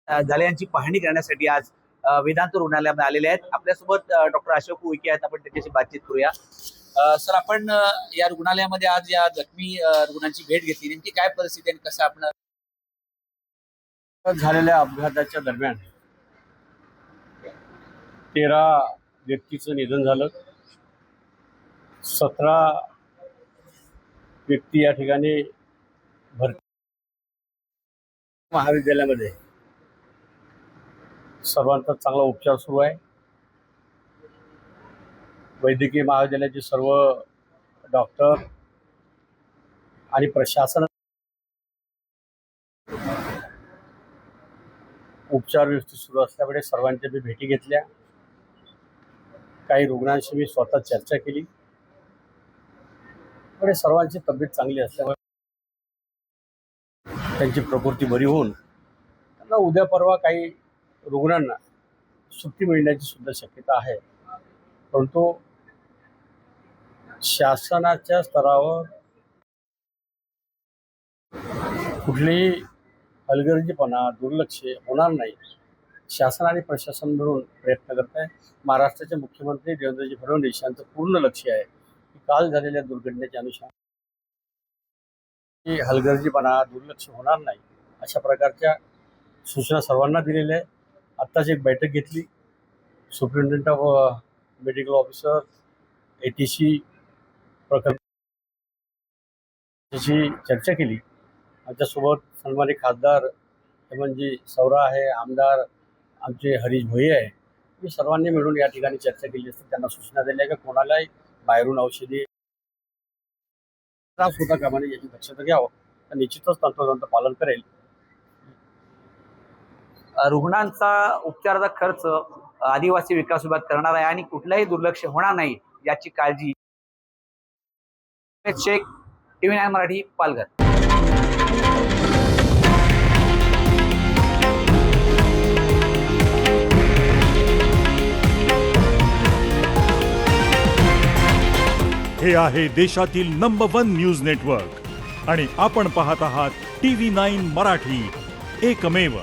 झाल्यांची पाहणी करण्यासाठी आज वेदांत रुग्णालयामध्ये आलेले आहेत. आपल्यासोबत डॉक्टर अशोक उईके आहेत. आपण त्यांच्याशी बातचीत करूया. सर, आपण या रुग्णालयामध्ये आज या जखमी रुग्णांची भेट घेतली. नेमकी काय परिस्थिती आणि कसं आपण झालेल्या अपघाताच्या दरम्यान 13 व्यक्तीचं निधन झालं. 17 व्यक्ती या ठिकाणी भरती महाविद्यालयामध्ये सर्वांचा चांगला उपचार सुरू आहे. वैद्यकीय महाविद्यालयाचे सर्व डॉक्टर आणि प्रशासन उपचार व्यवस्थित सुरू असल्यामुळे सर्वांच्या मी भेटी घेतल्या. काही रुग्णांशी मी स्वतः चर्चा केली. पुढे सर्वांची तब्येत चांगली असल्यामुळे त्यांची प्रकृती बरी होऊन त्यांना उद्या परवा काही रुग्णांना सुट्टी मिळण्याची सुद्धा शक्यता आहे. परंतु शासनाच्या स्तरावर कुठलीही हलगर्जीपणा दुर्लक्ष होणार नाही. शासन आणि प्रशासन मिळून प्रयत्न करत आहे. महाराष्ट्राचे मुख्यमंत्री देवेंद्रजी फडणवीस यांचं पूर्ण लक्ष आहे की काल झालेल्या दुर्घटनेच्या अनुषंगाने हलगर्जीपणा दुर्लक्ष होणार नाही अशा प्रकारच्या सूचना सर्वांना दिलेल्या आहे. आत्ताच एक बैठक घेतली. Superintendent of medical officer ATC प्रकल्पाची चर्चा केली. आमच्यासोबत सन्मानित खासदार हेमंतजी सौरा आहे, आमदार आमचे हरीश भोये आहे. मी सर्वांनी मिळून या ठिकाणी चर्चा केली असते. त्यांना सूचना दिल्या की कोणालाही बाहेरून औषधी त्रास होता कामा नये याची दक्षता घ्यावं. तर निश्चितच तंत्रज्ञानाचं पालन करेल. रुग्णांचा उपचाराचा खर्च आदिवासी विकास विभाग करणार आहे आणि कुठलाही दुर्लक्ष होणार नाही याची काळजी. शेख, TV9 मराठी, पालघर. हे आहे देशातील नंबर 1 न्यूज नेटवर्क आणि आपण पाहत आहात TV9 मराठी, एकमेव.